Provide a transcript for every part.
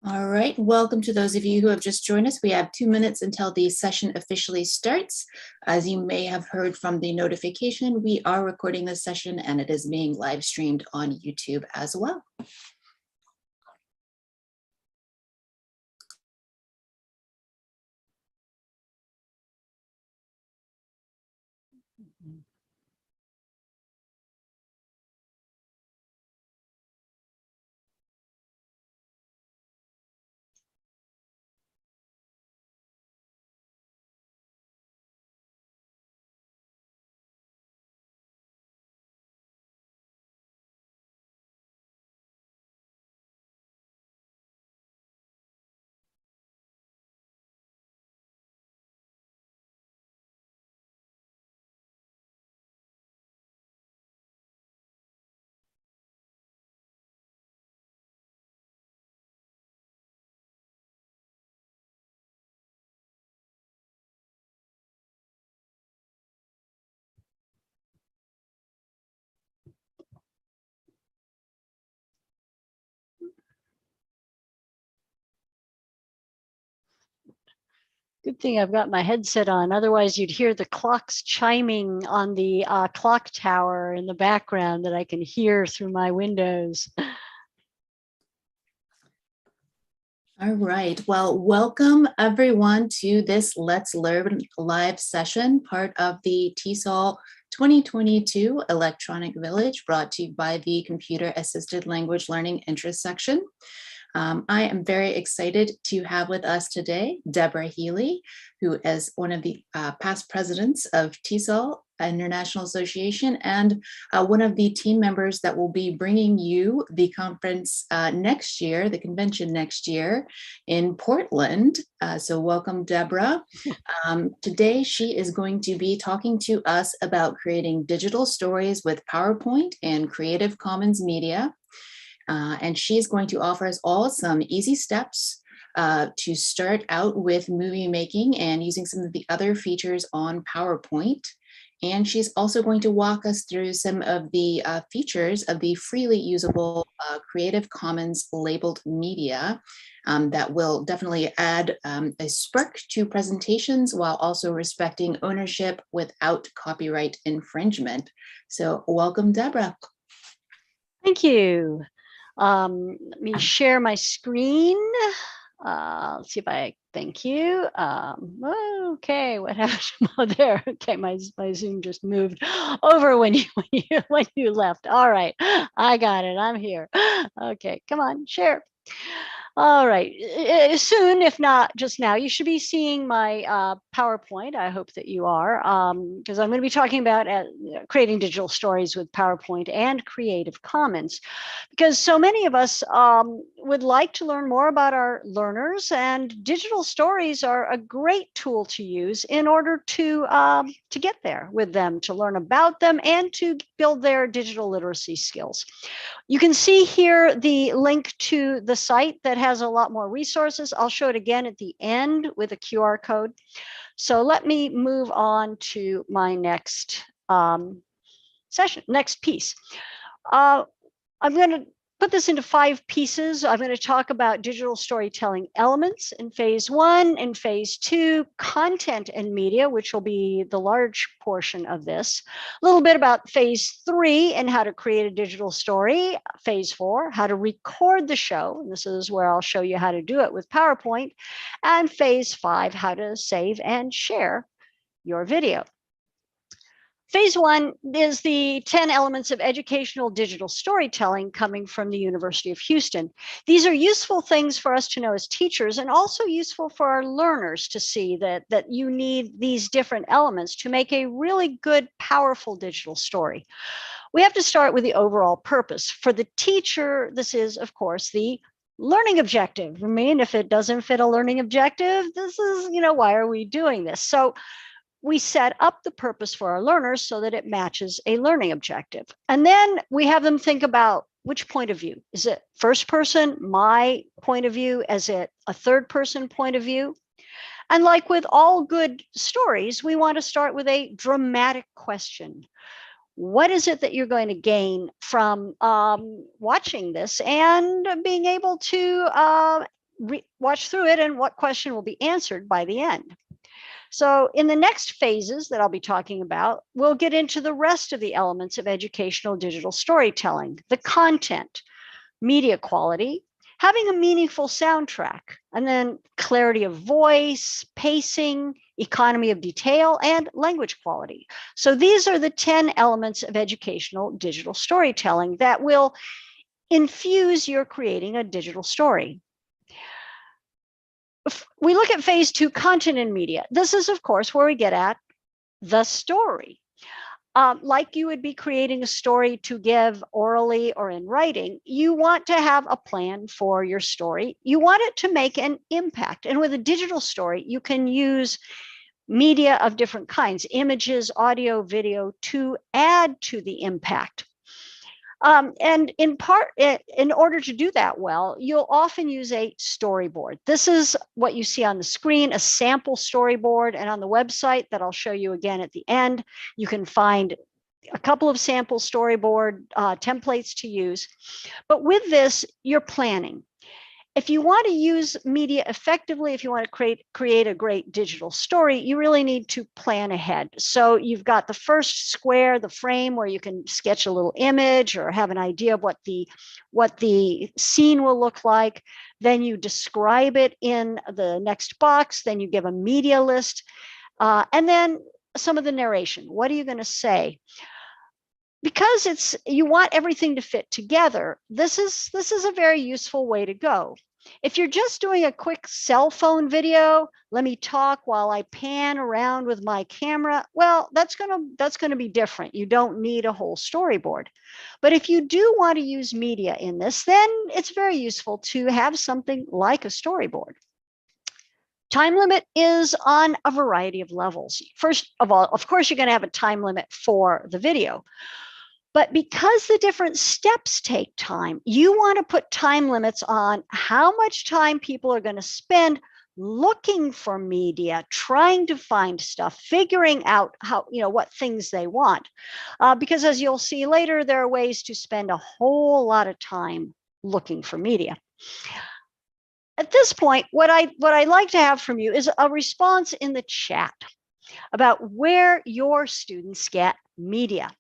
All right, welcome to those of you who have just joined us. We have 2 minutes until the session officially starts. As you may have heard from the notification, we are recording this session and it is being live streamed on YouTube as well. Good thing I've got my headset on. Otherwise, you'd hear the clocks chiming on the clock tower in the background that I can hear through my windows. All right, well, welcome everyone to this Let's Learn live session, part of the TESOL 2022 Electronic Village, brought to you by the Computer Assisted Language Learning Interest section. I am very excited to have with us today Deborah Healy, who is one of the past presidents of TESOL International Association and one of the team members that will be bringing you the conference next year, the convention next year in Portland. So welcome, Deborah. Today, she is going to be talking to us about creating digital stories with PowerPoint and Creative Commons media. And she's going to offer us all some easy steps to start out with movie making and using some of the other features on PowerPoint. And she's also going to walk us through some of the features of the freely usable Creative Commons labeled media that will definitely add a spark to presentations while also respecting ownership without copyright infringement. So welcome, Deborah. Thank you. Let me share my screen. Let's see if I, thank you. Okay, what happened? Oh, there. Okay, my Zoom just moved over when you left. All right, I got it. I'm here. Okay, come on, share. All right, soon, if not just now, you should be seeing my PowerPoint. I hope that you are, because I'm going to be talking about creating digital stories with PowerPoint and Creative Commons, because so many of us would like to learn more about our learners, and digital stories are a great tool to use in order to get there with them, to learn about them, and to build their digital literacy skills. You can see here the link to the site that has a lot more resources. I'll show it again at the end with a QR code. So let me move on to my next next piece. I'm going to put this into 5 pieces. I'm going to talk about digital storytelling elements in phase 1 and phase 2, content and media, which will be the large portion of this. A little bit about phase 3 and how to create a digital story. Phase 4, how to record the show. And this is where I'll show you how to do it with PowerPoint. And phase 5, how to save and share your video. Phase 1 is the 10 elements of educational digital storytelling coming from the University of Houston. These are useful things for us to know as teachers, and also useful for our learners to see that you need these different elements to make a really good, powerful digital story. We have to start with the overall purpose. For the teacher, this is, of course, the learning objective. I mean, if it doesn't fit a learning objective, this is, why are we doing this? So we set up the purpose for our learners so that it matches a learning objective. And then we have them think about which point of view. Is it first person, my point of view? Is it a third person point of view? And like with all good stories, we want to start with a dramatic question. What is it that you're going to gain from watching this and being able to watch through it and what question will be answered by the end. So in the next phases that I'll be talking about, we'll get into the rest of the elements of educational digital storytelling, the content, media quality, having a meaningful soundtrack, and then clarity of voice, pacing, economy of detail, and language quality. So these are the 10 elements of educational digital storytelling that will infuse your creating a digital story. If we look at phase 2, content and media. This is, of course, where we get at the story. Like you would be creating a story to give orally or in writing, you want to have a plan for your story. You want it to make an impact. And with a digital story, you can use media of different kinds, images, audio, video, to add to the impact. And in part, in order to do that well, you'll often use a storyboard. This is what you see on the screen, a sample storyboard, and on the website that I'll show you again at the end, you can find a couple of sample storyboard templates to use. But with this, you're planning. If you want to use media effectively, if you want to create a great digital story, you really need to plan ahead. So you've got the first square, the frame, where you can sketch a little image or have an idea of what the scene will look like. Then you describe it in the next box. Then you give a media list. And then some of the narration. What are you going to say? Because you want everything to fit together, this is a very useful way to go. If you're just doing a quick cell phone video, let me talk while I pan around with my camera, well, that's gonna be different. You don't need a whole storyboard. But if you do want to use media in this, then it's very useful to have something like a storyboard. Time limit is on a variety of levels. First of all, of course, you're going to have a time limit for the video. But because the different steps take time, you want to put time limits on how much time people are going to spend looking for media, trying to find stuff, figuring out what things they want. Because as you'll see later, there are ways to spend a whole lot of time looking for media. At this point, what I'd like to have from you is a response in the chat about where your students get media.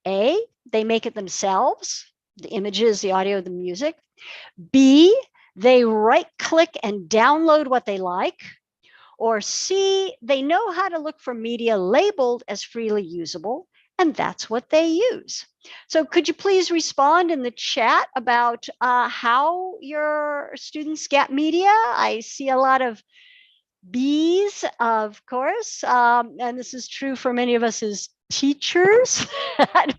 A, they make it themselves, the images, the audio, the music. B, they right-click and download what they like. Or C, they know how to look for media labeled as freely usable, and that's what they use. So could you please respond in the chat about how your students get media? I see a lot of B's, of course, and this is true for many of us as teachers.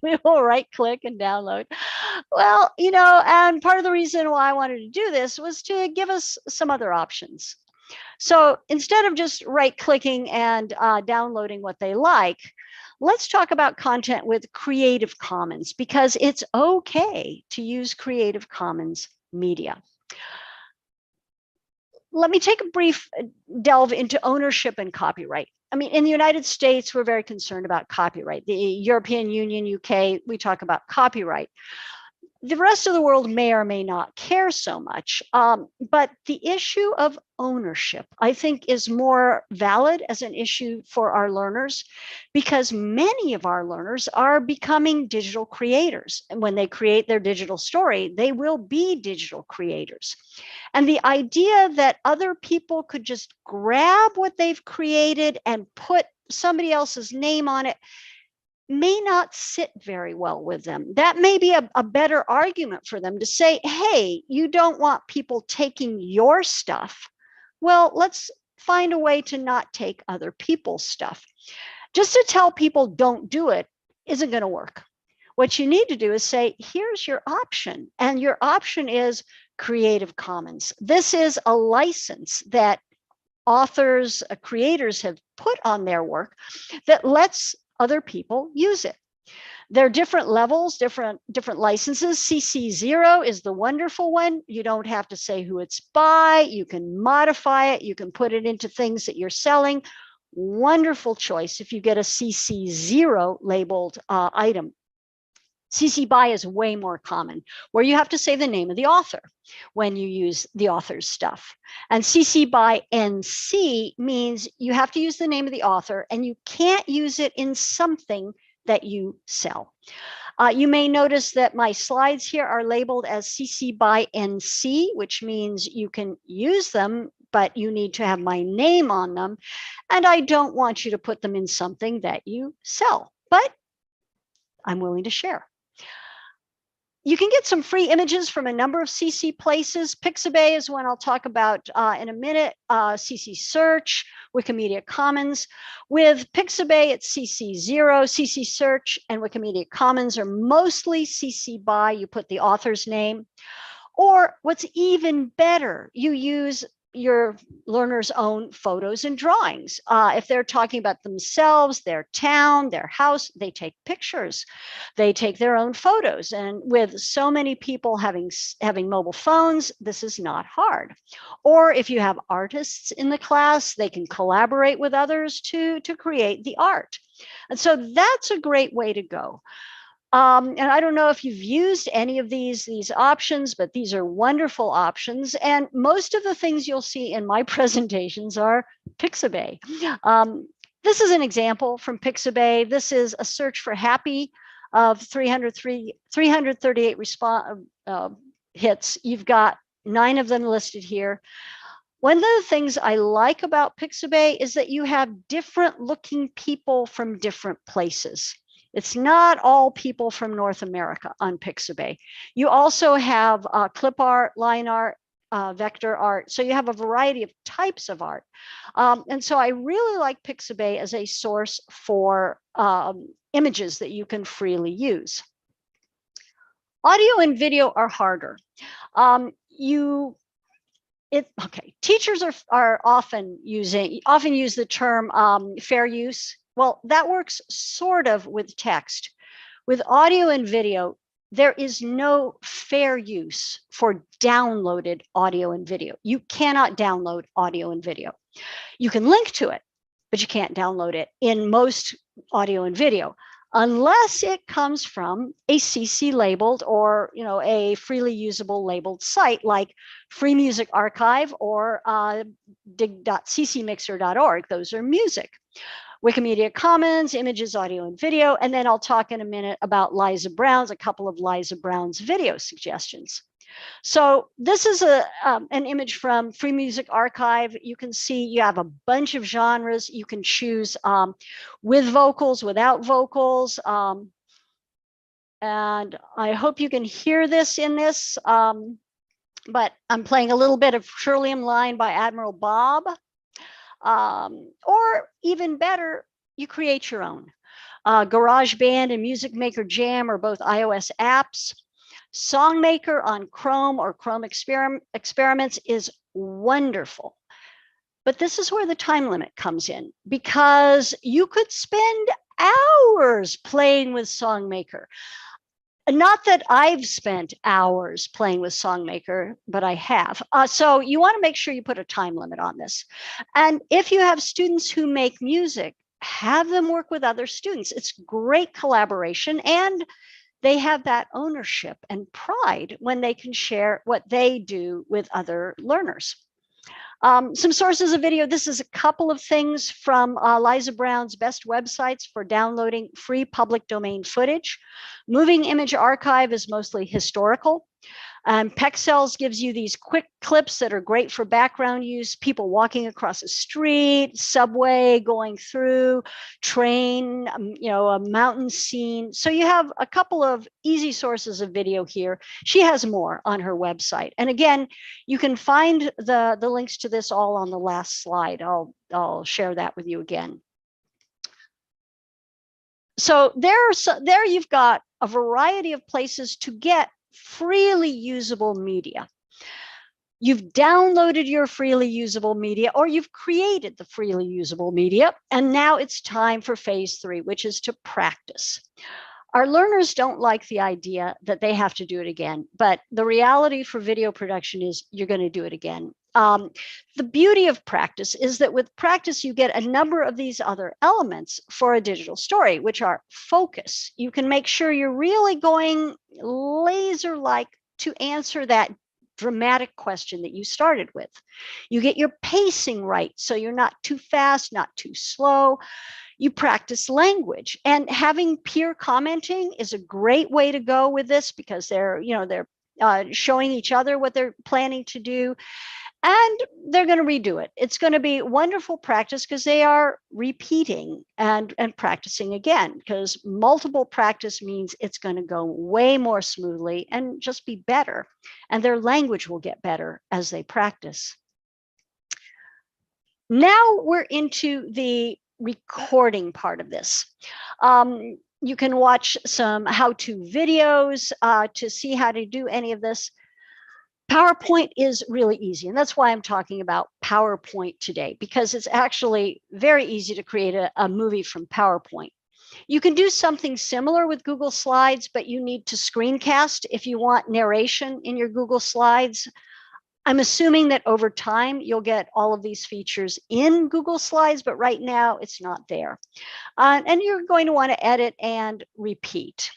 We will right-click and download. Well, and part of the reason why I wanted to do this was to give us some other options. So instead of just right-clicking and downloading what they like, let's talk about content with Creative Commons, because it's okay to use Creative Commons media. Let me take a brief delve into ownership and copyright. I mean, in the United States, we're very concerned about copyright. The European Union, UK, we talk about copyright. The rest of the world may or may not care so much, but the issue of ownership, I think, is more valid as an issue for our learners, because many of our learners are becoming digital creators. And when they create their digital story, they will be digital creators. And the idea that other people could just grab what they've created and put somebody else's name on it may not sit very well with them. That may be a better argument for them to say, hey, you don't want people taking your stuff. Well, let's find a way to not take other people's stuff. Just to tell people don't do it isn't going to work. What you need to do is say, here's your option. And your option is Creative Commons. This is a license that authors, creators have put on their work that lets other people use it. There are different levels, different licenses. CC0 is the wonderful one. You don't have to say who it's by. You can modify it. You can put it into things that you're selling. Wonderful choice if you get a CC0 labeled item. CC BY is way more common, where you have to say the name of the author when you use the author's stuff. And CC BY NC means you have to use the name of the author and you can't use it in something that you sell. You may notice that my slides here are labeled as CC BY NC, which means you can use them, but you need to have my name on them. And I don't want you to put them in something that you sell, but I'm willing to share. You can get some free images from a number of CC places. Pixabay is one I'll talk about in a minute. CC Search, Wikimedia Commons. With Pixabay, it's CC0, CC Search, and Wikimedia Commons are mostly CC BY. You put the author's name. Or what's even better, you use your learner's own photos and drawings. If they're talking about themselves, their town, their house, they take pictures. They take their own photos. And with so many people having mobile phones, this is not hard. Or if you have artists in the class, they can collaborate with others to create the art. And so that's a great way to go. And I don't know if you've used any of these options, but these are wonderful options. And most of the things you'll see in my presentations are Pixabay. This is an example from Pixabay. This is a search for happy of 338 hits. You've got 9 of them listed here. One of the things I like about Pixabay is that you have different looking people from different places. It's not all people from North America on Pixabay. You also have clip art, line art, vector art. So you have a variety of types of art. And so I really like Pixabay as a source for images that you can freely use. Audio and video are harder. Teachers are often use the term fair use. Well, that works sort of with text. With audio and video, there is no fair use for downloaded audio and video. You cannot download audio and video. You can link to it, but you can't download it in most audio and video unless it comes from a CC labeled or a freely usable labeled site like Free Music Archive or dig.ccmixer.org. Those are music. Wikimedia Commons, images, audio, and video. And then I'll talk in a minute about Liza Brown's, a couple of Liza Brown's video suggestions. So this is an image from Free Music Archive. You can see you have a bunch of genres. You can choose with vocals, without vocals. And I hope you can hear this in this. But I'm playing a little bit of Trillium Line by Admiral Bob. Or even better, you create your own. GarageBand and Music Maker Jam are both iOS apps. Songmaker on Chrome or Chrome Experiments is wonderful. But this is where the time limit comes in, because you could spend hours playing with Songmaker. Not that I've spent hours playing with Songmaker, but I have. So you want to make sure you put a time limit on this. And if you have students who make music, have them work with other students. It's great collaboration, and they have that ownership and pride when they can share what they do with other learners. Some sources of video. This is a couple of things from Liza Brown's best websites for downloading free public domain footage. Moving Image Archive is mostly historical. Pexels gives you these quick clips that are great for background use, people walking across a street, subway going through, train, a mountain scene. So you have a couple of easy sources of video here. She has more on her website. And again, you can find the links to this all on the last slide. I'll share that with you again. So there you've got a variety of places to get freely usable media. You've downloaded your freely usable media, or you've created the freely usable media, and now it's time for phase 3, which is to practice. Our learners don't like the idea that they have to do it again, but the reality for video production is you're going to do it again. The beauty of practice is that with practice, you get a number of these other elements for a digital story, which are focus. You can make sure you're really going laser-like to answer that dramatic question that you started with. You get your pacing right, so you're not too fast, not too slow. You practice language, and having peer commenting is a great way to go with this, because they're showing each other what they're planning to do, and they're going to redo it. It's going to be wonderful practice because they are repeating and practicing again, because multiple practice means it's going to go way more smoothly and just be better, and their language will get better as they practice. Now we're into the recording part of this. You can watch some how-to videos to see how to do any of this. PowerPoint is really easy, and that's why I'm talking about PowerPoint today, because it's actually very easy to create a movie from PowerPoint. You can do something similar with Google Slides, but you need to screencast if you want narration in your Google Slides. I'm assuming that over time, you'll get all of these features in Google Slides, but right now it's not there. And you're going to want to edit and repeat.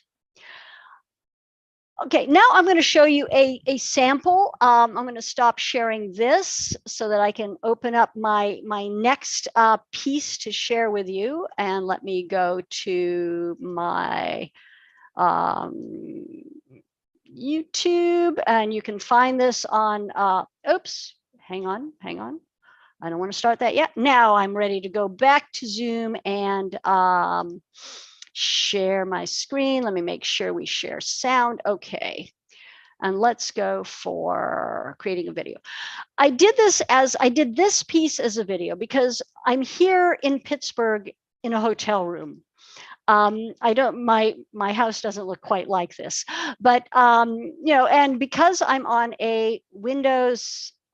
Okay, now I'm going to show you a sample. I'm going to stop sharing this so that I can open up my next piece to share with you. And let me go to my YouTube, and you can find this on, oops, hang on. I don't want to start that yet. Now I'm ready to go back to Zoom and share my screen. Let me make sure we share sound. Okay. And let's go for creating a video. I did this piece as a video because I'm here in Pittsburgh in a hotel room. My house doesn't look quite like this, but and because I'm on a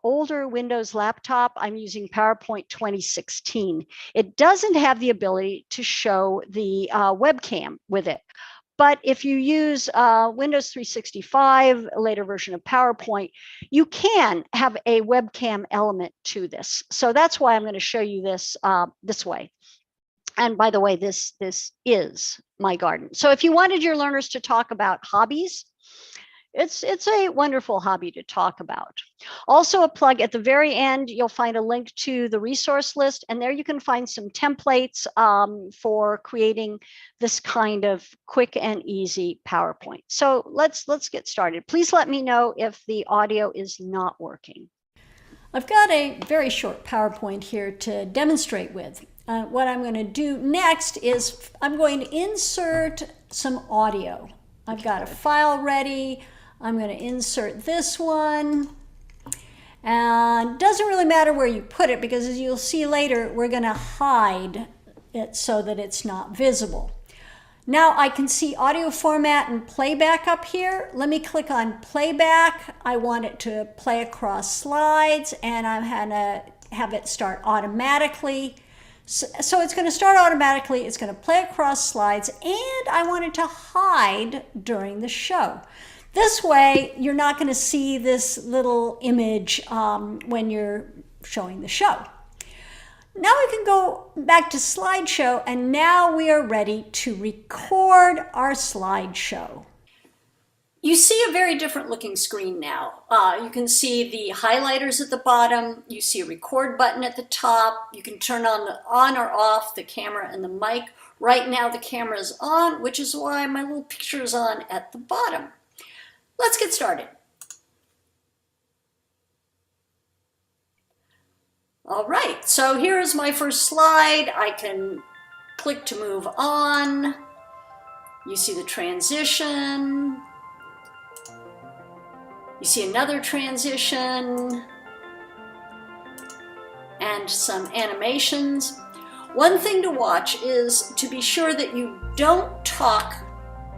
older Windows laptop, I'm using PowerPoint 2016. It doesn't have the ability to show the webcam with it. But if you use Windows 365, a later version of PowerPoint, you can have a webcam element to this. So that's why I'm going to show you this this way. And by the way, this is my garden. So if you wanted your learners to talk about hobbies, it's a wonderful hobby to talk about. Also a plug at the very end, you'll find a link to the resource list, and there you can find some templates for creating this kind of quick and easy PowerPoint. So let's get started. Please let me know if the audio is not working. I've got a very short PowerPoint here to demonstrate with. What I'm going to do next is I'm going to insert some audio. I've got a file ready. I'm going to insert this one. And it doesn't really matter where you put it, because as you'll see later, we're going to hide it so that it's not visible. Now I can see audio format and playback up here. Let me click on playback. I want it to play across slides, and I'm going to have it start automatically. So it's going to start automatically, it's going to play across slides, and I want it to hide during the show. This way, you're not going to see this little image when you're showing the show. Now we can go back to slideshow, and now we are ready to record our slideshow. You see a very different looking screen now. You can see the highlighters at the bottom. You see a record button at the top. You can turn on or off the camera and the mic. Right now the camera is on, which is why my little picture is on at the bottom. Let's get started. All right, so here is my first slide. I can click to move on. You see the transition. You see another transition and some animations. One thing to watch is to be sure that you don't talk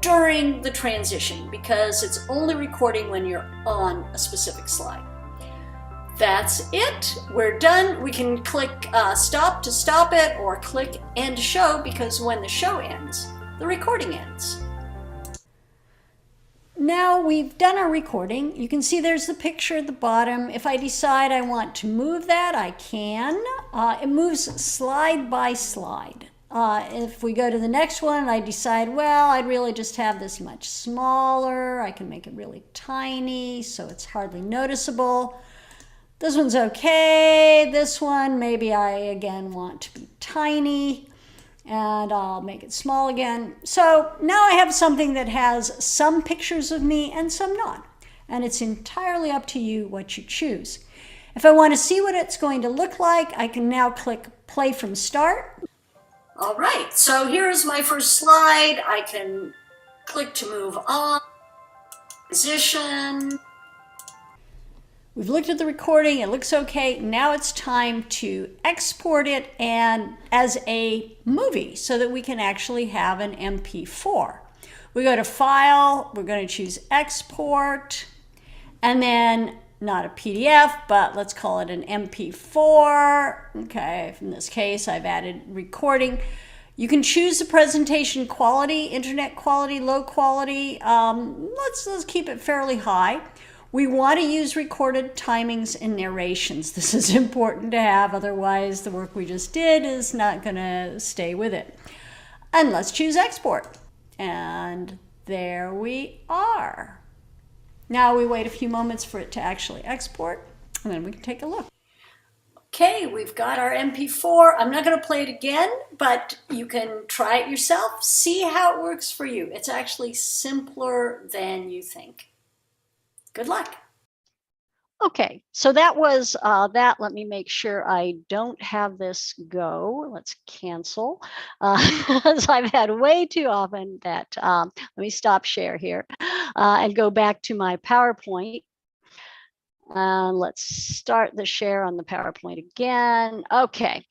during the transition, because it's only recording when you're on a specific slide. That's it. We're done. We can click stop to stop it, or click end show, because when the show ends, the recording ends. now we've done our recording. You can see there's the picture at the bottom. If I decide I want to move that, I can. It moves slide by slide. If we go to the next one, I decide, well, I'd really just have this much smaller. I can make it really tiny so it's hardly noticeable. This one's okay. This one, maybe I again want to be tiny. And I'll make it small again. So now I have something that has some pictures of me and some not. And it's entirely up to you what you choose. If I want to see what it's going to look like, I can now click play from start. All right, so here's my first slide. I can click to move on, position. We've looked at the recording, it looks okay. Now it's time to export it and as a movie so that we can actually have an MP4. We go to File, we're going to choose Export, and then not a PDF, but let's call it an MP4. Okay, in this case, I've added recording. You can choose the presentation quality, internet quality, low quality. Let's keep it fairly high. We want to use recorded timings and narrations. This is important to have, otherwise the work we just did is not going to stay with it. And let's choose export. And there we are. Now we wait a few moments for it to actually export, and then we can take a look. Okay, we've got our MP4. I'm not going to play it again, but you can try it yourself. See how it works for you. It's actually simpler than you think. Good luck. Okay, so that was that. Let me make sure I don't have this go. Let's cancel. As I've had way too often that, let me stop share here and go back to my PowerPoint. Let's start the share on the PowerPoint again. Okay.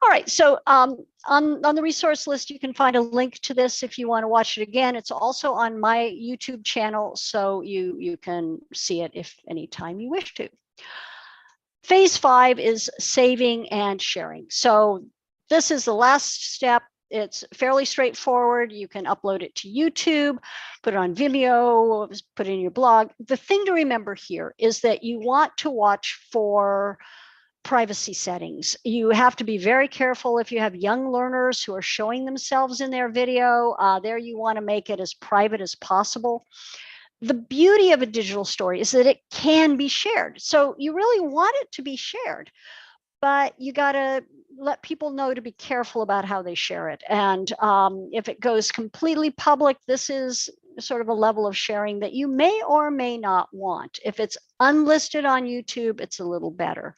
All right, so on the resource list, you can find a link to this if you want to watch it again. It's also on my YouTube channel, so you can see it if anytime you wish to. Phase 5 is saving and sharing. So this is the last step. It's fairly straightforward. You can upload it to YouTube, put it on Vimeo, put it in your blog. The thing to remember here is that you want to watch for privacy settings. You have to be very careful if you have young learners who are showing themselves in their video. There you want to make it as private as possible. The beauty of a digital story is that it can be shared. So you really want it to be shared, but you got to let people know to be careful about how they share it. And if it goes completely public, this is sort of a level of sharing that you may or may not want. If it's unlisted on YouTube, it's a little better.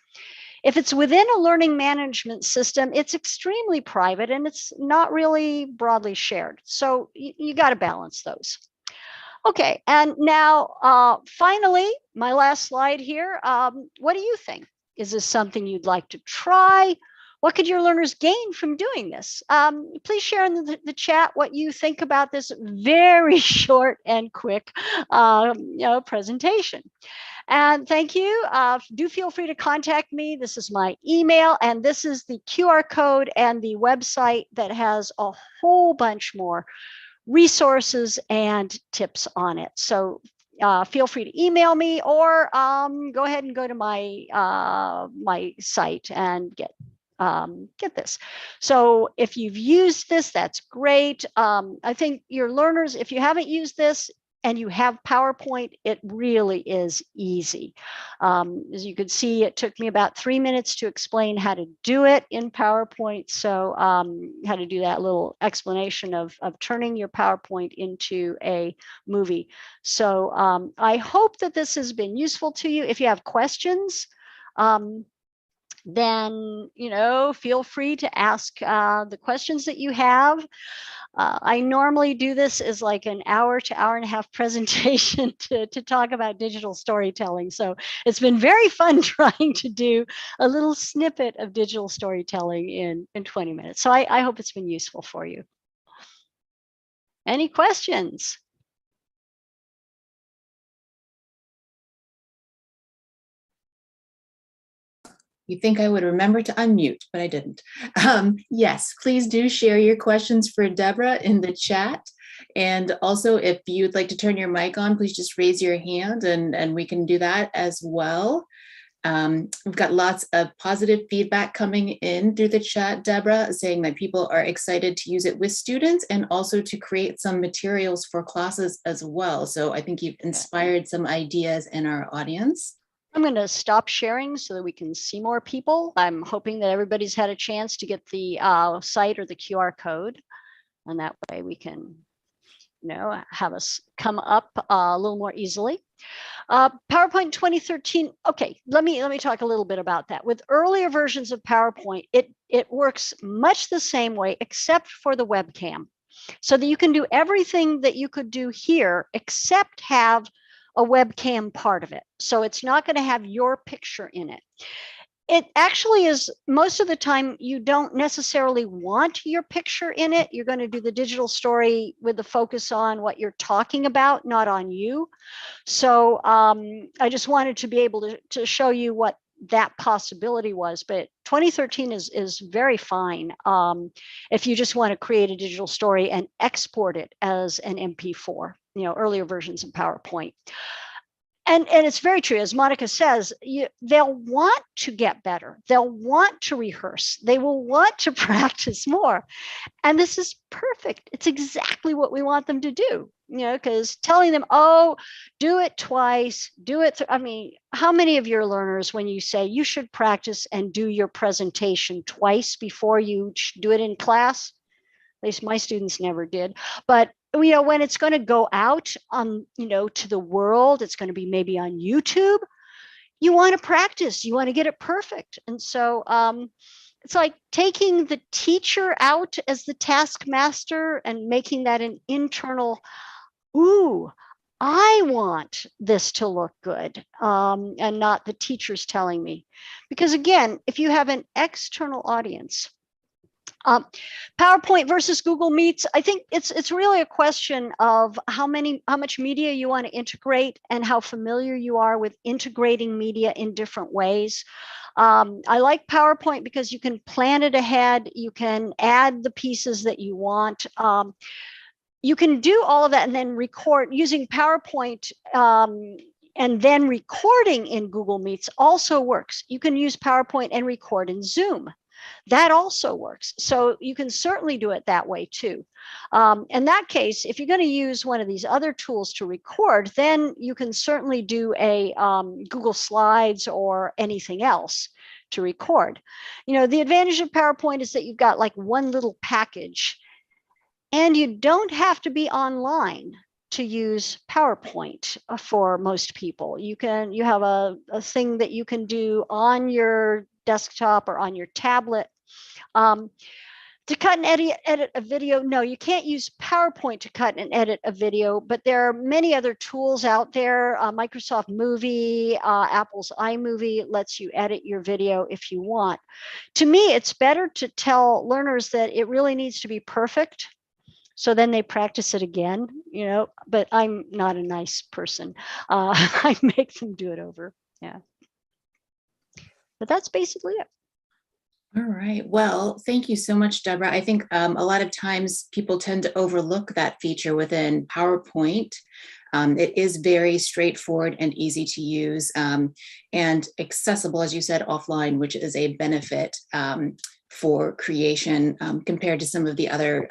If it's within a learning management system, it's extremely private and it's not really broadly shared. So you got to balance those. Okay, and now finally, my last slide here. What do you think? Is this something you'd like to try? What could your learners gain from doing this? Please share in the chat what you think about this very short and quick presentation. And thank you. Do feel free to contact me. This is my email, and this is the QR code and the website that has a whole bunch more resources and tips on it. So feel free to email me or go ahead and go to my my site and get this. So if you've used this, that's great. I think your learners, if you haven't used this and you have PowerPoint, it really is easy. As you can see, it took me about 3 minutes to explain how to do it in PowerPoint. So how to do that little explanation of turning your PowerPoint into a movie. So I hope that this has been useful to you. If you have questions, then feel free to ask the questions that you have. I normally do this as like an hour to hour and a half presentation to talk about digital storytelling. So it's been very fun trying to do a little snippet of digital storytelling in 20 minutes. So I hope it's been useful for you. Any questions? You think I would remember to unmute, but I didn't. Yes, please do share your questions for Deborah in the chat. And also, if you'd like to turn your mic on, please just raise your hand and we can do that as well. We've got lots of positive feedback coming in through the chat, Deborah, saying that people are excited to use it with students and also to create some materials for classes as well. So I think you've inspired some ideas in our audience. I'm going to stop sharing so that we can see more people. I'm hoping that everybody's had a chance to get the site or the QR code, and that way we can, have us come up a little more easily. PowerPoint 2013. Okay, let me talk a little bit about that. With earlier versions of PowerPoint, it works much the same way, except for the webcam, so that you can do everything that you could do here, except have a webcam part of it. So it's not going to have your picture in it. It actually is, most of the time, you don't necessarily want your picture in it. You're going to do the digital story with the focus on what you're talking about, not on you. So I just wanted to be able to show you what that possibility was. But 2013 is very fine if you just want to create a digital story and export it as an MP4, earlier versions of PowerPoint. And it's very true, as Monica says, they'll want to get better. They'll want to rehearse. They will want to practice more. And this is perfect. It's exactly what we want them to do, because telling them, oh, do it twice, do it. I mean, how many of your learners, when you say you should practice and do your presentation twice before you do it in class? At least my students never did. But when it's going to go out to the world, it's going to be maybe on YouTube. You want to practice. You want to get it perfect. And so it's like taking the teacher out as the taskmaster and making that an internal, ooh, I want this to look good, and not the teachers telling me. Because again, if you have an external audience, PowerPoint versus Google Meets, I think it's really a question of how much media you want to integrate and how familiar you are with integrating media in different ways. I like PowerPoint because you can plan it ahead. You can add the pieces that you want. You can do all of that and then record using PowerPoint. And then recording in Google Meets also works. You can use PowerPoint and record in Zoom. That also works. So you can certainly do it that way too. In that case, if you're going to use one of these other tools to record, then you can certainly do a Google Slides or anything else to record. The advantage of PowerPoint is that you've got like one little package, and you don't have to be online to use PowerPoint for most people. You have a thing that you can do on your desktop or on your tablet. To cut and edit a video, no, you can't use PowerPoint to cut and edit a video, but there are many other tools out there. Microsoft Movie, Apple's iMovie lets you edit your video if you want. To me, it's better to tell learners that it really needs to be perfect, so then they practice it again, but I'm not a nice person. I make them do it over. Yeah. But that's basically it. All right. Well, thank you so much, Deborah. I think a lot of times people tend to overlook that feature within PowerPoint. It is very straightforward and easy to use and accessible, as you said, offline, which is a benefit for creation compared to some of the other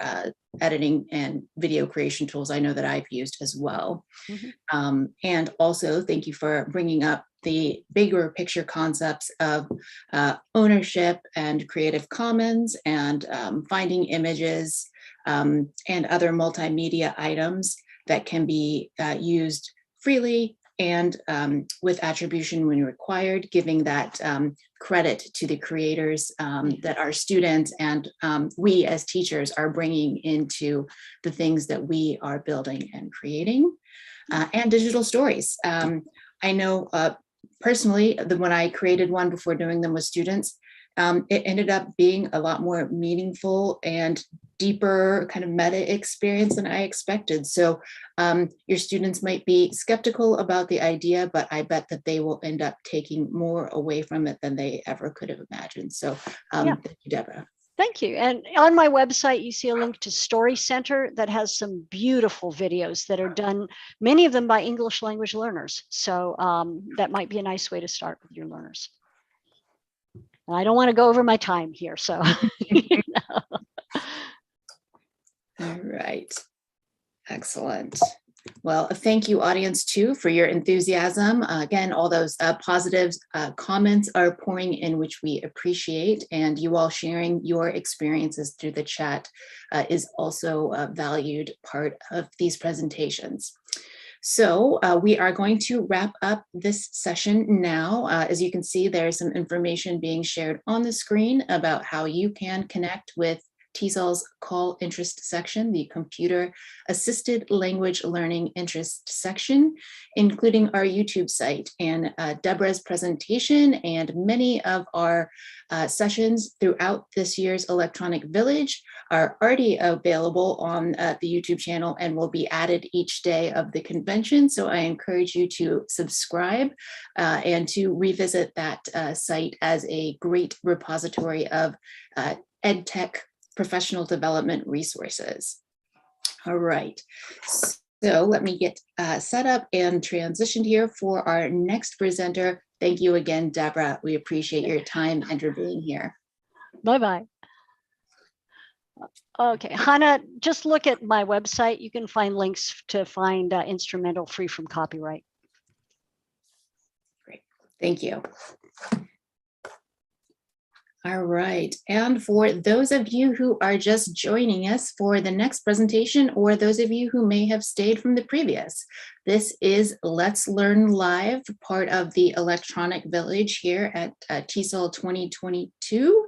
editing and video creation tools I know that I've used as well. Mm-hmm. And also, thank you for bringing up the bigger picture concepts of ownership and Creative Commons and finding images and other multimedia items that can be used freely and with attribution when required, giving that credit to the creators that our students and we as teachers are bringing into the things that we are building and creating. And digital stories. I know personally that when I created one before doing them with students, it ended up being a lot more meaningful and deeper kind of meta experience than I expected. So your students might be skeptical about the idea, but I bet that they will end up taking more away from it than they ever could have imagined. So thank you, Deborah. Thank you. And on my website, you see a link to Story Center that has some beautiful videos that are done, many of them by English language learners. So that might be a nice way to start with your learners. And I don't want to go over my time here, so. All right. Excellent. Well, thank you, audience, too, for your enthusiasm. Again, all those positive comments are pouring in, which we appreciate. And you all sharing your experiences through the chat is also a valued part of these presentations. So we are going to wrap up this session now. As you can see, there's some information being shared on the screen about how you can connect with TESOL's Call Interest section, the Computer Assisted Language Learning Interest section, including our YouTube site. And Deborah's presentation and many of our sessions throughout this year's Electronic Village are already available on the YouTube channel and will be added each day of the convention. So I encourage you to subscribe and to revisit that site as a great repository of EdTech professional development resources. All right, so let me get set up and transitioned here for our next presenter. Thank you again, Deborah. We appreciate your time and your being here. Bye-bye. Okay, Hannah, just look at my website. You can find links to find instrumental free from copyright. Great, thank you. All right, and for those of you who are just joining us for the next presentation, or those of you who may have stayed from the previous, this is Let's Learn Live, part of the Electronic Village here at TESOL 2022.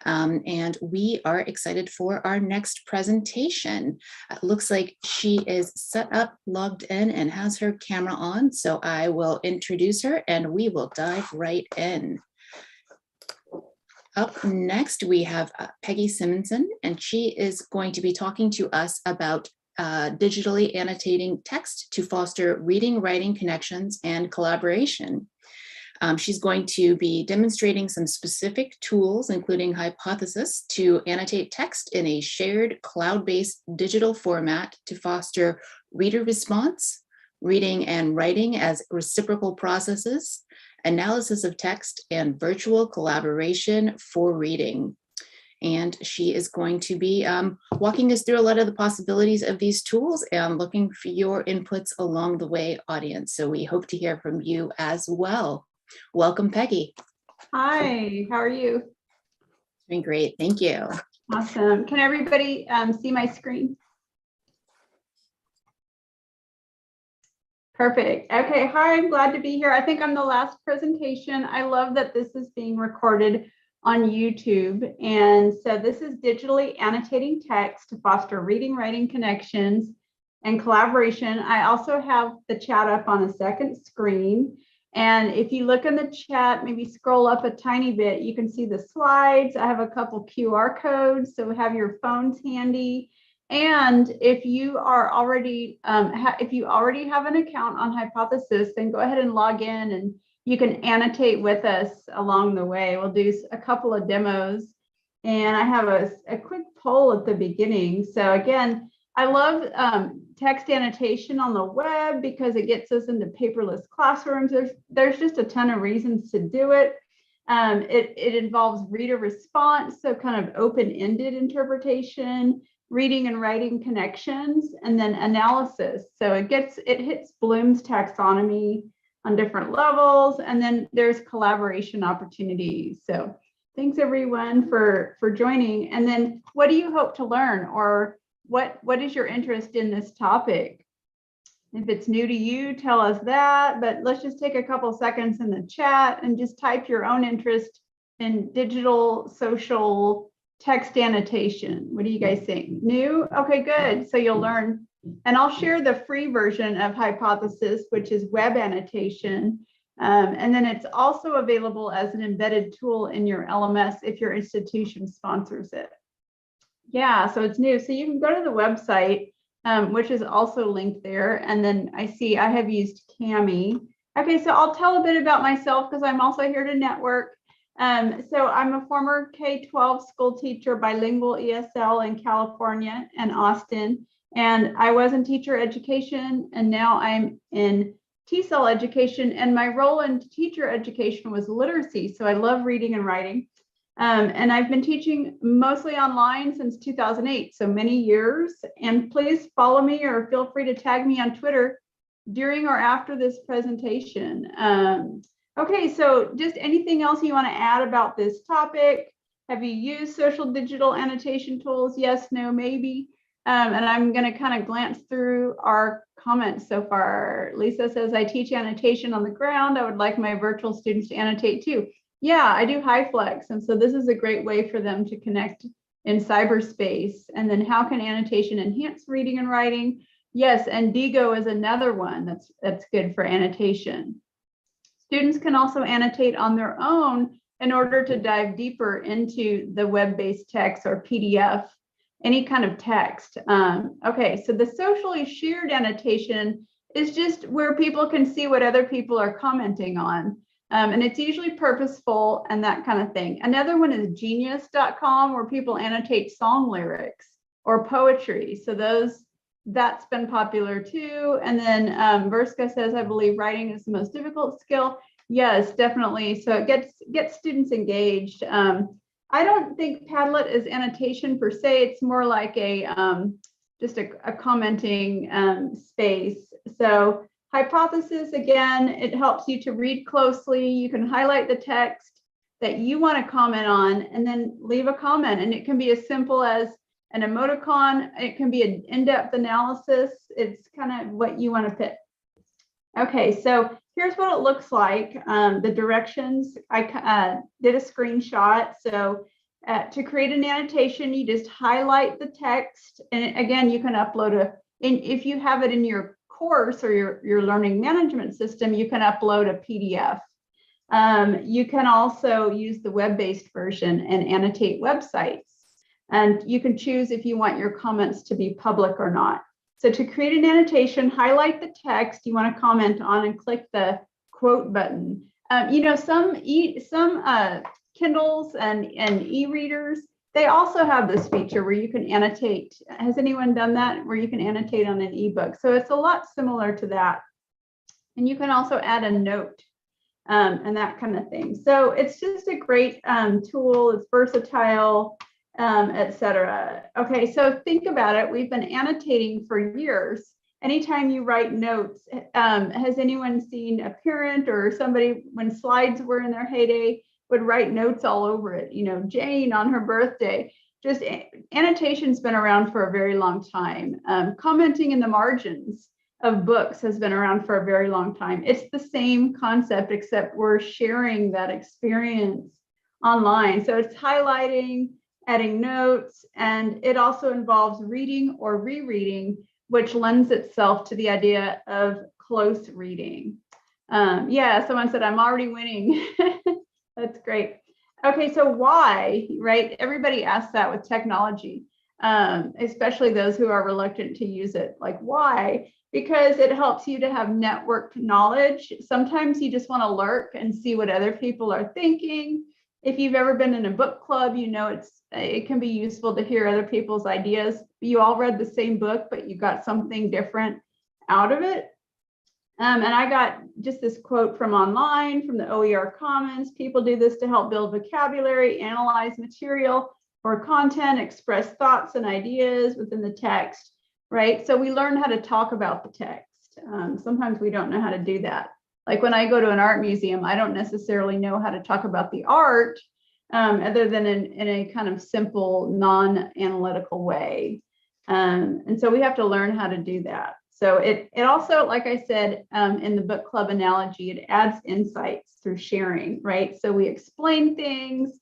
And we are excited for our next presentation. Looks like she is set up, logged in, and has her camera on, so I will introduce her and we will dive right in. Up next, we have Peggy Simonson, and she is going to be talking to us about digitally annotating text to foster reading, writing connections, and collaboration. She's going to be demonstrating some specific tools, including Hypothesis, to annotate text in a shared cloud-based digital format to foster reader response, reading and writing as reciprocal processes, analysis of text, and virtual collaboration for reading. And she is going to be walking us through a lot of the possibilities of these tools and looking for your inputs along the way, audience. So we hope to hear from you as well. Welcome, Peggy. Hi, how are you? Doing great, thank you. Awesome. Can everybody see my screen? Perfect. Okay, hi, I'm glad to be here. I think I'm the last presentation. I love that this is being recorded on YouTube. And so this is digitally annotating text to foster reading, writing connections, and collaboration. I also have the chat up on a second screen. And if you look in the chat, maybe scroll up a tiny bit, you can see the slides. I have a couple QR codes, so have your phones handy. And if you are already, if you already have an account on Hypothesis, then go ahead and log in and you can annotate with us along the way. We'll do a couple of demos. And I have a quick poll at the beginning. So again, I love text annotation on the web because it gets us into paperless classrooms. There's just a ton of reasons to do it. It involves reader response, so kind of open-ended interpretation, reading and writing connections, and then analysis. So it hits Bloom's taxonomy on different levels, and then there's collaboration opportunities. So thanks everyone for joining. And then what do you hope to learn, or what is your interest in this topic? If it's new to you, tell us that, but let's just take a couple seconds in the chat and just type your own interest in digital social text annotation. What do you guys think? New? Okay, good. So you'll learn. And I'll share the free version of Hypothesis, which is web annotation. And then it's also available as an embedded tool in your LMS if your institution sponsors it. Yeah, so it's new. So you can go to the website, which is also linked there. And then I see I have used Cami. Okay, so I'll tell a bit about myself because I'm also here to network. So I'm a former K-12 school teacher, bilingual ESL in California and Austin. And I was in teacher education, and now I'm in TESOL education. And my role in teacher education was literacy. So I love reading and writing. And I've been teaching mostly online since 2008, so many years. And please follow me or feel free to tag me on Twitter during or after this presentation. Okay, so just anything else you want to add about this topic? Have you used social digital annotation tools? Yes, no, maybe. And I'm going to kind of glance through our comments so far. Lisa says, I teach annotation on the ground. I would like my virtual students to annotate too. Yeah, I do HiFlex. And so this is a great way for them to connect in cyberspace. And then how can annotation enhance reading and writing? Yes, and Digo is another one that's good for annotation. Students can also annotate on their own in order to dive deeper into the web-based text or PDF, any kind of text. Okay, so the socially shared annotation is just where people can see what other people are commenting on. And it's usually purposeful and that kind of thing. Another one is genius.com, where people annotate song lyrics or poetry. So that's been popular too. And then Verska says, I believe writing is the most difficult skill. Yes, definitely. So it gets students engaged. I don't think Padlet is annotation per se. It's more like just a commenting space. So hypothesis, again, it helps you to read closely. You can highlight the text that you want to comment on and then leave a comment. And it can be as simple as an emoticon. It can be an in-depth analysis. It's kind of what you want to pick. Okay, so here's what it looks like. The directions, I did a screenshot. So to create an annotation, you just highlight the text. And again, you can upload if you have it in your course or your learning management system, you can upload a PDF. You can also use the web-based version and annotate websites. And you can choose if you want your comments to be public or not. So to create an annotation, highlight the text you want to comment on and click the quote button. Some Kindles and e-readers, they also have this feature where you can annotate. Has anyone done that? Where you can annotate on an ebook. So it's a lot similar to that. And you can also add a note and that kind of thing. So it's just a great tool. It's versatile, etc. Okay, so think about it. We've been annotating for years. Anytime you write notes, has anyone seen a parent or somebody, when slides were in their heyday, would write notes all over it? Jane on her birthday. Just annotation's been around for a very long time. Commenting in the margins of books has been around for a very long time. It's the same concept, except we're sharing that experience online. So it's highlighting, adding notes, and it also involves reading or rereading, which lends itself to the idea of close reading. Yeah, someone said, I'm already winning. That's great. Okay, so why, right? Everybody asks that with technology, especially those who are reluctant to use it. Like, why? Because it helps you to have networked knowledge. Sometimes you just want to lurk and see what other people are thinking. If you've ever been in a book club, it can be useful to hear other people's ideas. You all read the same book, but you got something different out of it. And I got just this quote from online, from the OER Commons. People do this to help build vocabulary, analyze material or content, express thoughts and ideas within the text, right? So we learn how to talk about the text. Sometimes we don't know how to do that. Like when I go to an art museum, I don't necessarily know how to talk about the art other than in a kind of simple, non-analytical way. And so we have to learn how to do that. So it also, like I said, in the book club analogy, it adds insights through sharing, right? So we explain things,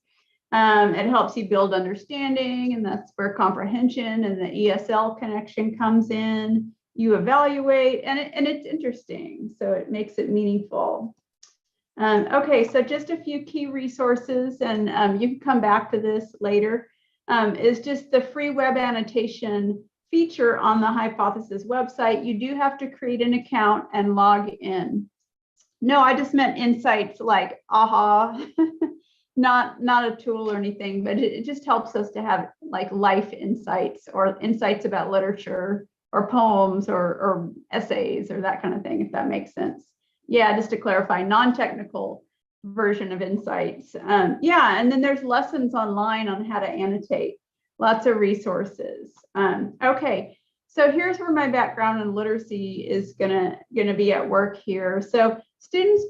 it helps you build understanding, and that's where comprehension and the ESL connection comes in. You evaluate, and it's interesting, so it makes it meaningful. Okay, so just a few key resources, and you can come back to this later, is just the free web annotation feature on the Hypothesis website. You do have to create an account and log in. No, I just meant insights like, aha. not a tool or anything, but it just helps us to have like life insights or insights about literature or poems or essays or that kind of thing, if that makes sense. Yeah, just to clarify, non-technical version of insights. Yeah, and then there's lessons online on how to annotate, lots of resources. Okay, so here's where my background in literacy is gonna be at work here. So students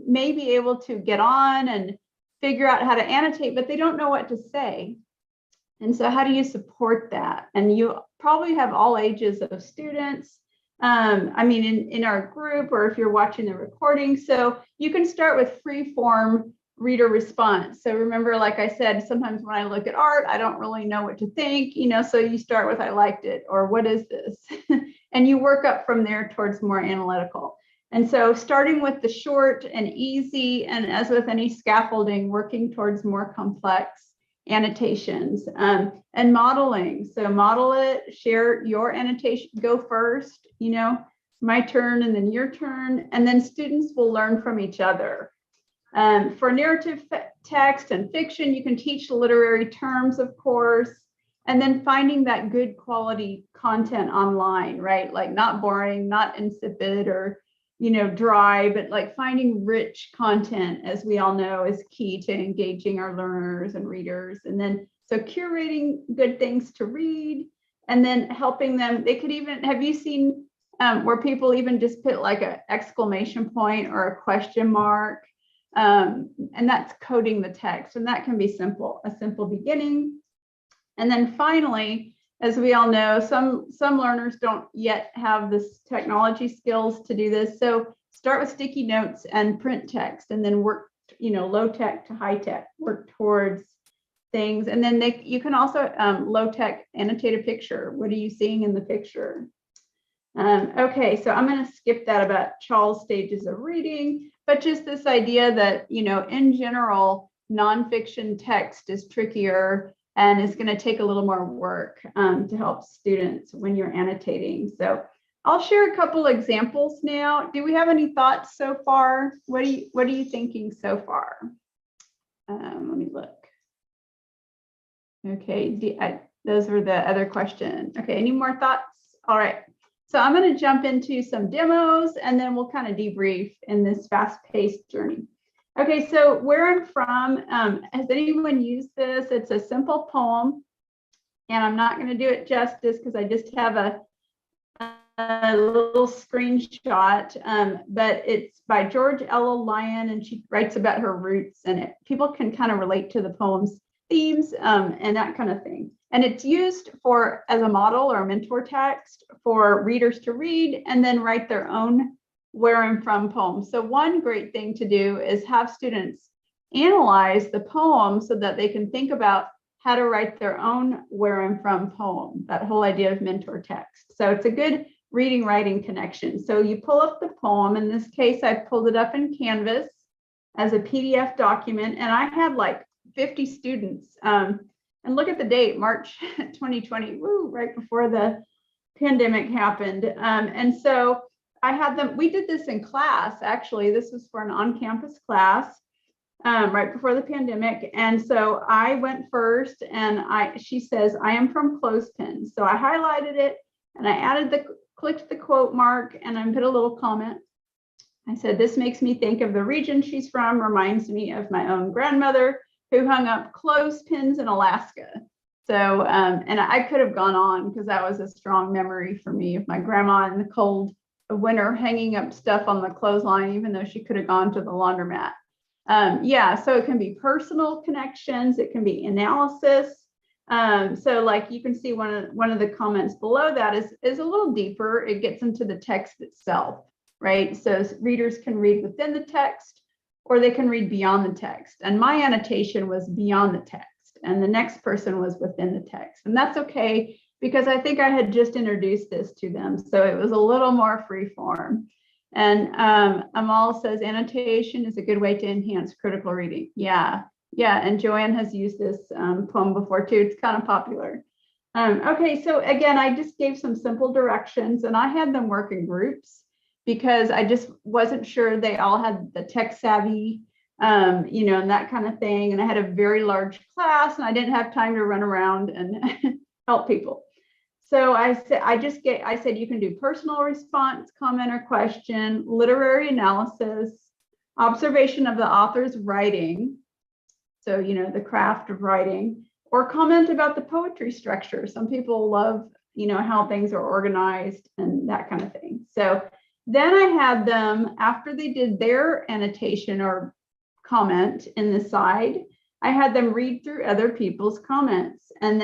may be able to get on and figure out how to annotate, but they don't know what to say. And so how do you support that? And you probably have all ages of students. I mean, in our group, or if you're watching the recording. So you can start with free form reader response. So remember, like I said, sometimes when I look at art, I don't really know what to think, so you start with, I liked it, or what is this? And you work up from there towards more analytical. And so starting with the short and easy, and as with any scaffolding, working towards more complex annotations, and modeling. So model it, share your annotation, go first, my turn and then your turn, and then students will learn from each other. For narrative text and fiction, you can teach literary terms, of course, and then finding that good quality content online, right? Like not boring, not insipid or dry, but like finding rich content, as we all know, is key to engaging our learners and readers. And then so curating good things to read, and then helping them. They could even, have you seen where people even just put like an exclamation point or a question mark, and that's coding the text, and that can be simple, a simple beginning. And then finally, as we all know, some learners don't yet have this technology skills to do this. So start with sticky notes and print text, and then work, low tech to high tech, work towards things. And then you can also low tech annotate a picture. What are you seeing in the picture? Okay, so I'm going to skip that about Charles' stages of reading, but just this idea that, in general, nonfiction text is trickier and it's going to take a little more work to help students when you're annotating. So I'll share a couple examples now. Do we have any thoughts so far? What are you thinking so far? Let me look. Okay, those were the other questions. Okay, any more thoughts? All right. So I'm going to jump into some demos, and then we'll kind of debrief in this fast-paced journey. Okay, so where I'm from, has anyone used this? It's a simple poem, and I'm not going to do it justice because I just have a little screenshot, but it's by George Ella Lyon, and she writes about her roots, and people can kind of relate to the poem's themes and that kind of thing. And it's used as a model or a mentor text for readers to read and then write their own where I'm from poem. So one great thing to do is have students analyze the poem so that they can think about how to write their own where I'm from poem, that whole idea of mentor text. So it's a good reading writing connection. So you pull up the poem. In this case, I pulled it up in Canvas as a PDF document, and I had like 50 students. And look at the date, March 2020, right before the pandemic happened. And so I had them, we did this in class, actually. This was for an on-campus class right before the pandemic. And so I went first, and she says, I am from Clothespin. So I highlighted it, and I clicked the quote mark, and I put a little comment. I said, this makes me think of the region she's from, reminds me of my own grandmother who hung up clothespins in Alaska. So, and I could have gone on because that was a strong memory for me of my grandma in the cold winter hanging up stuff on the clothesline, even though she could have gone to the laundromat. Yeah, so it can be personal connections, it can be analysis. So like you can see one of the comments below that is a little deeper. It gets into the text itself, right? So readers can read within the text, or they can read beyond the text. And my annotation was beyond the text, and the next person was within the text. And that's okay, because I think I had just introduced this to them. So it was a little more free form. And Amal says, annotation is a good way to enhance critical reading. Yeah, and Joanne has used this poem before too. It's kind of popular. Okay, so again, I just gave some simple directions, and I had them work in groups, because I just wasn't sure they all had the tech savvy you know, and that kind of thing. And I had a very large class and I didn't have time to run around and help people. So I said, you can do personal response, comment or question, literary analysis, observation of the author's writing. So, you know, the craft of writing, or comment about the poetry structure. Some people love, you know, how things are organized and that kind of thing. So then I had them, after they did their annotation or comment in the side, I had them read through other people's comments. And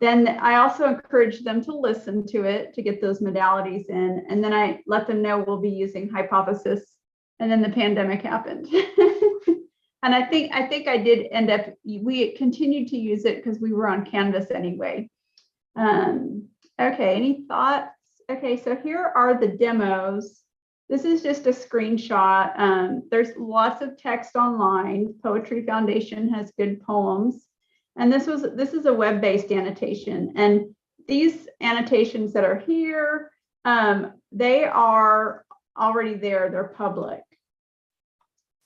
then I also encouraged them to listen to it to get those modalities in. And then I let them know we'll be using hypothesis. And then the pandemic happened. And I think I did end up, we continued to use it because we were on Canvas anyway. Okay, any thoughts? Okay, so here are the demos. This is just a screenshot. There's lots of text online. Poetry Foundation has good poems. And this is a web-based annotation. And these annotations that are here, they are already there, they're public.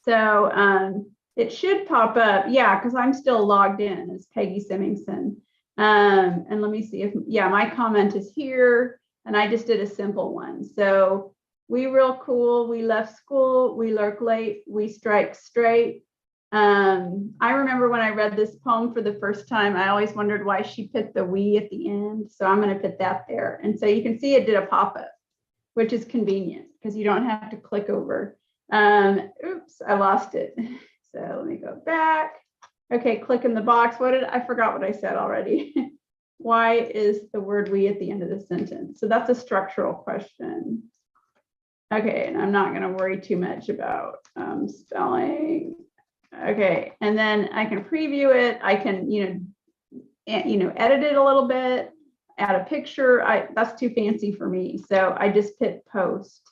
So it should pop up, yeah, because I'm still logged in as Peggy Simingson. And let me see if, yeah, my comment is here, and I just did a simple one. So we real cool, we left school, we lurk late, we strike straight. I remember when I read this poem for the first time, I always wondered why she put the we at the end. So I'm going to put that there. And so you can see it did a pop-up, which is convenient because you don't have to click over. Oops, I lost it. So let me go back. Okay, click in the box. I forgot what I said already. Why is the word we at the end of the sentence? So that's a structural question. Okay, and I'm not going to worry too much about spelling. Okay, and then I can preview it. I can, edit it a little bit, add a picture. That's too fancy for me. So I just hit post.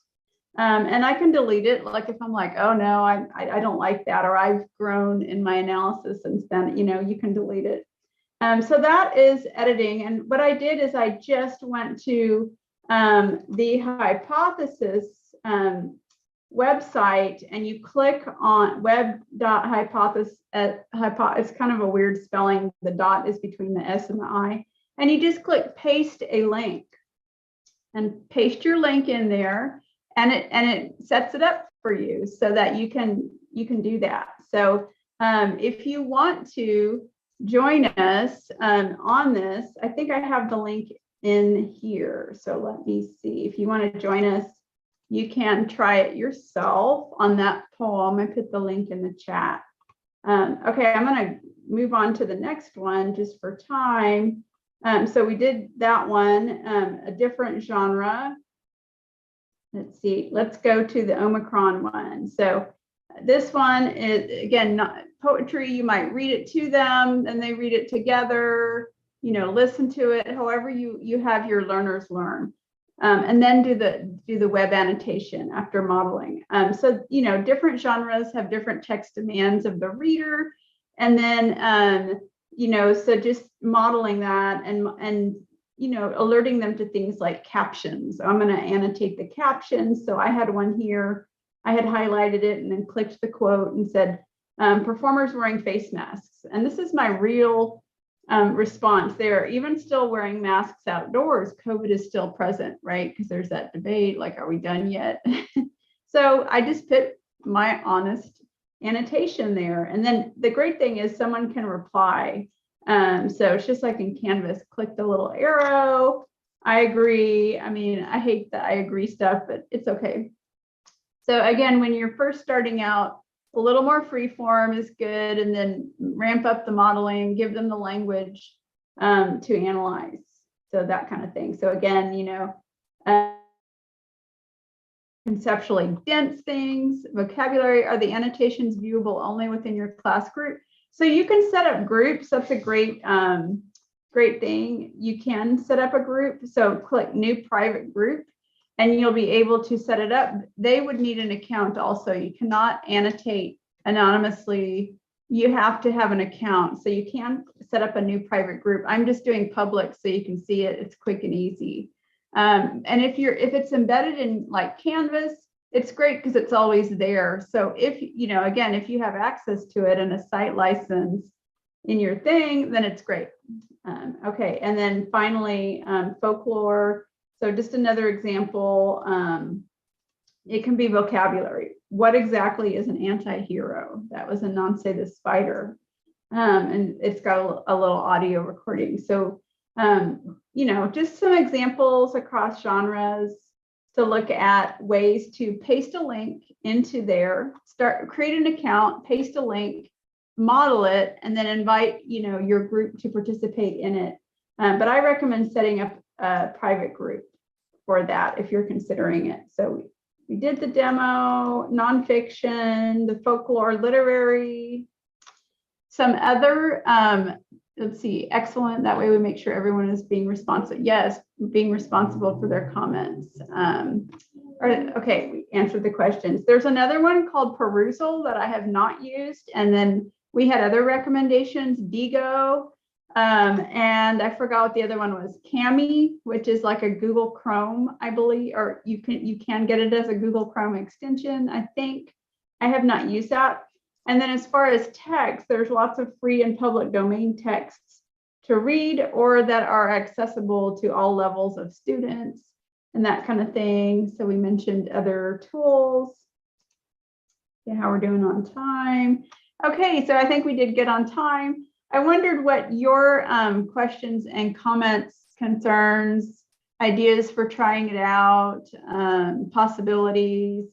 And I can delete it. Like if I'm like, oh no, I don't like that, or I've grown in my analysis and then, you can delete it. So that is editing. And what I did is I just went to the hypothesis website, and you click on web.hypothesis. It's kind of a weird spelling. The dot is between the S and the I. And you just click paste a link and paste your link in there. And it sets it up for you so that you can do that. So if you want to join us on this, I think I have the link in here. So let me see. If you want to join us, you can try it yourself on that poem. I put the link in the chat. Okay, I'm going to move on to the next one just for time. So we did that one, a different genre. Let's see, let's go to the Omicron one. So this one is, again, not poetry. You might read it to them and they read it together, listen to it, however you have your learners learn. And then do the web annotation after modeling. So, different genres have different text demands of the reader. And then, so just modeling that and alerting them to things like captions. So I'm going to annotate the captions. So I had one here. I had highlighted it and then clicked the quote and said, performers wearing face masks. And this is my real response. They're even still wearing masks outdoors. COVID is still present, right? Because there's that debate, like, are we done yet? So I just put my honest annotation there. And then the great thing is someone can reply. So it's just like in Canvas, click the little arrow. I agree. I mean, I hate the I agree stuff, but it's okay. So again, when you're first starting out, a little more free form is good, and then ramp up the modeling, give them the language to analyze. So that kind of thing. So again, conceptually dense things, vocabulary. Are the annotations viewable only within your class group? So you can set up groups. That's a great thing. You can set up a group. So click new private group and you'll be able to set it up. They would need an account also. You cannot annotate anonymously. You have to have an account. So you can set up a new private group. I'm just doing public so you can see it. It's quick and easy. And if it's embedded in like Canvas, it's great because it's always there. So if, again, if you have access to it and a site license in your thing, then it's great. Okay, and then finally, folklore. So just another example, it can be vocabulary. What exactly is an anti-hero? That was a non-say the spider. And it's got a little audio recording. So, just some examples across genres to look at ways to paste a link into there, create an account, paste a link, model it, and then invite, your group to participate in it. But I recommend setting up a private group for that if you're considering it. So we did the demo, nonfiction, the folklore, literary, some other, let's see, excellent. That way we make sure everyone is being responsive. Yes, being responsible for their comments. Okay, we answered the questions. There's another one called Perusal that I have not used. And then we had other recommendations, Digo, and I forgot what the other one was, Cami, which is like a Google Chrome, I believe, or you can get it as a Google Chrome extension, I think. I have not used that. And then as far as text, there's lots of free and public domain texts to read or that are accessible to all levels of students and that kind of thing. So we mentioned other tools. Yeah, how we're doing on time. Okay, so I think we did good on time. I wondered what your questions and comments, concerns, ideas for trying it out, possibilities.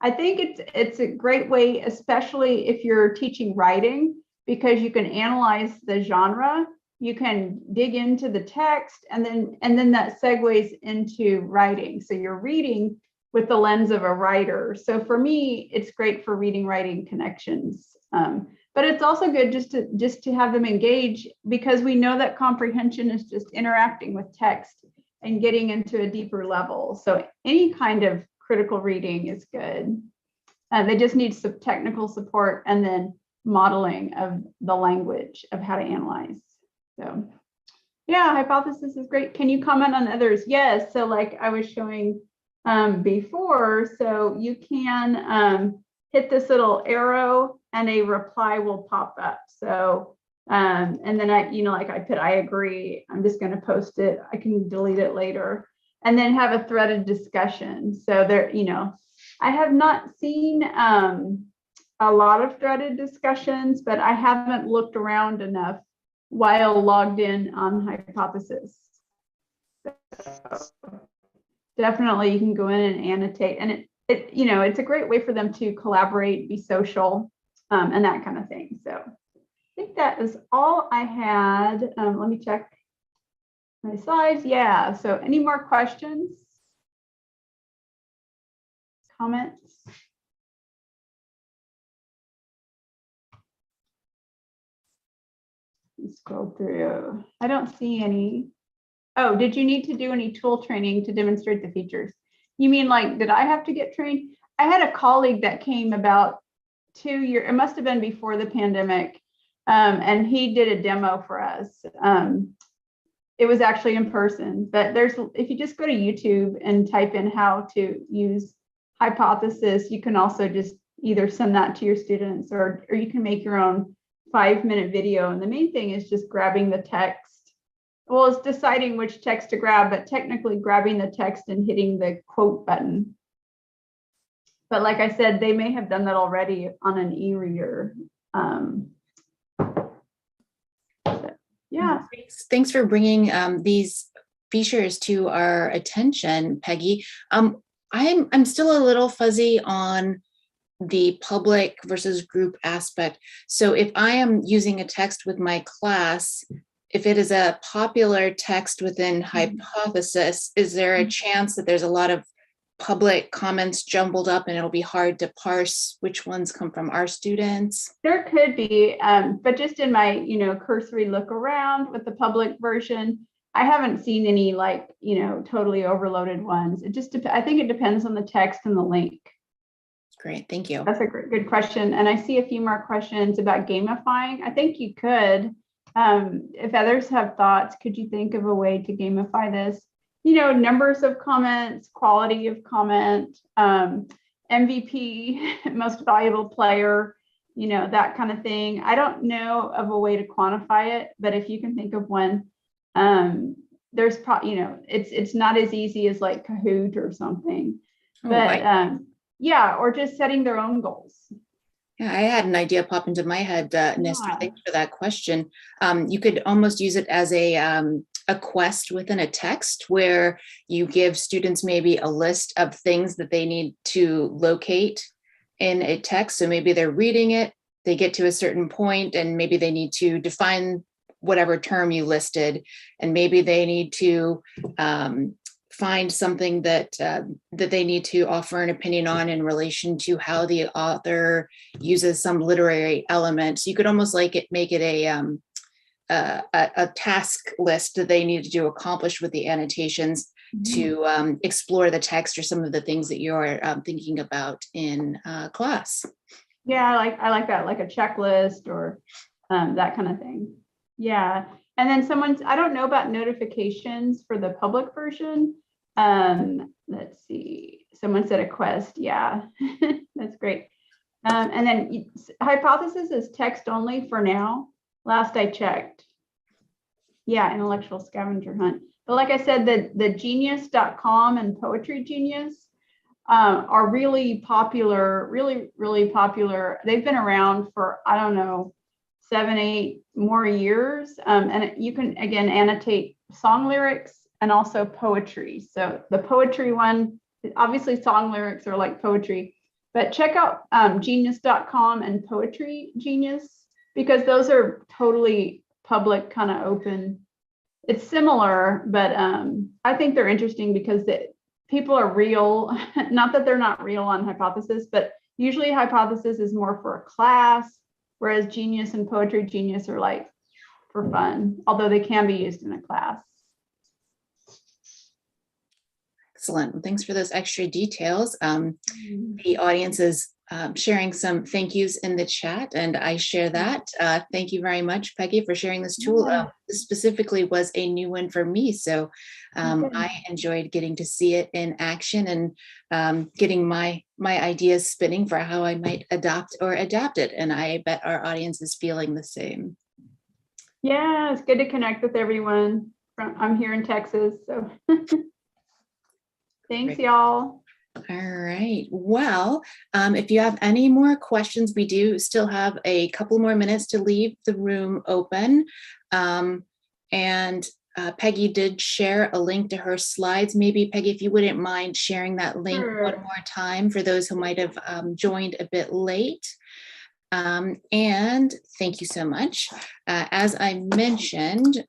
I think it's a great way, especially if you're teaching writing, because you can analyze the genre, you can dig into the text, and then that segues into writing. So you're reading with the lens of a writer. So for me, it's great for reading-writing connections. But it's also good just to have them engage, because we know that comprehension is just interacting with text and getting into a deeper level. So any kind of critical reading is good. They just need some technical support and then modeling of the language of how to analyze. So yeah, hypothesis is great. Can you comment on others? Yes, so like I was showing before, so you can hit this little arrow and a reply will pop up. So and then I put I agree, I'm just going to post it, I can delete it later, and then have a threaded discussion. So there, I have not seen a lot of threaded discussions, but I haven't looked around enough while logged in on Hypothesis. So definitely you can go in and annotate, and it's a great way for them to collaborate, be social, and that kind of thing. So I think that is all I had. Let me check my slides. Yeah, so any more questions? Comments? Scroll through. I don't see any. Oh, did you need to do any tool training to demonstrate the features? You mean like, did I have to get trained? I had a colleague that came about 2 years, it must have been before the pandemic, and he did a demo for us. It was actually in person, but if you just go to YouTube and type in how to use Hypothesis, you can also just either send that to your students or you can make your own 5-minute video. And the main thing is just grabbing the text. Well, it's deciding which text to grab, but technically grabbing the text and hitting the quote button. But like I said, they may have done that already on an e-reader. Yeah. Thanks for bringing these features to our attention, Peggy. I'm still a little fuzzy on the public versus group aspect. So if I am using a text with my class, if it is a popular text within Hypothesis, is there a chance that there's a lot of public comments jumbled up and it'll be hard to parse which ones come from our students? There could be, but just in my, cursory look around with the public version, I haven't seen any totally overloaded ones. It just, I think it depends on the text and the link. Great, thank you. That's a good question. And I see a few more questions about gamifying. I think you could, if others have thoughts, could you think of a way to gamify this? Numbers of comments, quality of comment, MVP, most valuable player, you know, that kind of thing. I don't know of a way to quantify it, but if you can think of one, there's probably, you know, it's not as easy as like Kahoot or something, but yeah, or just setting their own goals. Yeah, I had an idea pop into my head, Nestor. Thanks for that question. You could almost use it as a quest within a text where you give students maybe a list of things that they need to locate in a text. So maybe they're reading it, they get to a certain point, and maybe they need to define whatever term you listed, and maybe they need to find something that that they need to offer an opinion on in relation to how the author uses some literary element. So you could almost like make it a task list that they need to accomplish with the annotations to explore the text or some of the things that you're thinking about in class. Yeah, I like that, like a checklist or that kind of thing. Yeah, and then I don't know about notifications for the public version. Let's see, someone said a quest. Yeah, that's great. And then hypothesis is text only for now. Last I checked. Yeah, intellectual scavenger hunt. But like I said, the genius.com and Poetry Genius are really popular, really popular. They've been around for, I don't know, 7, 8 more years. And you can, again, annotate song lyrics and also poetry. So the poetry one, obviously song lyrics are like poetry, but check out genius.com and Poetry Genius, because those are totally public, kind of open. It's similar, but I think they're interesting because people are real. Not that they're not real on Hypothesis, but usually Hypothesis is more for a class, whereas Genius and Poetry Genius are like for fun, although they can be used in a class. Excellent. Well, thanks for those extra details. The audience is sharing some thank yous in the chat, and I share that. Thank you very much, Peggy, for sharing this tool. This specifically was a new one for me, so I enjoyed getting to see it in action and getting my ideas spinning for how I might adopt or adapt it, and I bet our audience is feeling the same. Yeah, it's good to connect with everyone. I'm here in Texas, so thanks, y'all. All right. Well, if you have any more questions, we do still have a couple more minutes to leave the room open. And Peggy did share a link to her slides. Maybe, Peggy, if you wouldn't mind sharing that link one more time for those who might have joined a bit late. And thank you so much. As I mentioned,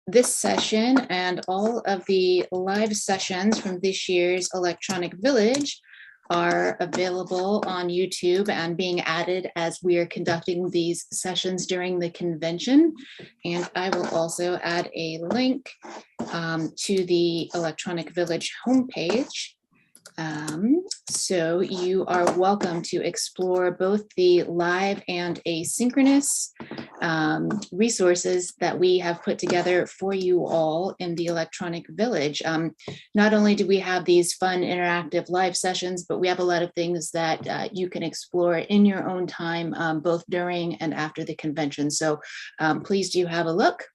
this session and all of the live sessions from this year's Electronic Village are available on YouTube and being added as we are conducting these sessions during the convention. And I will also add a link to the Electronic Village homepage. So you are welcome to explore both the live and asynchronous resources that we have put together for you all in the Electronic Village. Not only do we have these fun interactive live sessions, but we have a lot of things that you can explore in your own time, both during and after the convention. So please do have a look.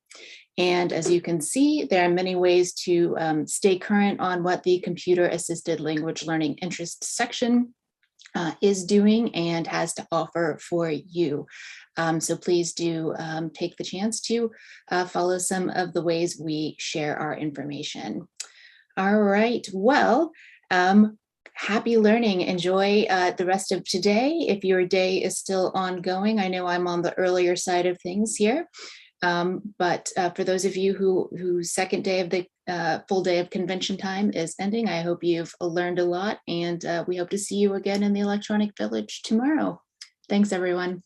And as you can see, there are many ways to stay current on what the Computer Assisted Language Learning Interest section is doing and has to offer for you. So please do take the chance to follow some of the ways we share our information. All right, well, happy learning. Enjoy the rest of today. If your day is still ongoing, I know I'm on the earlier side of things here. But for those of you whose second day of the full day of convention time is ending, I hope you've learned a lot, and we hope to see you again in the Electronic Village tomorrow. Thanks, everyone.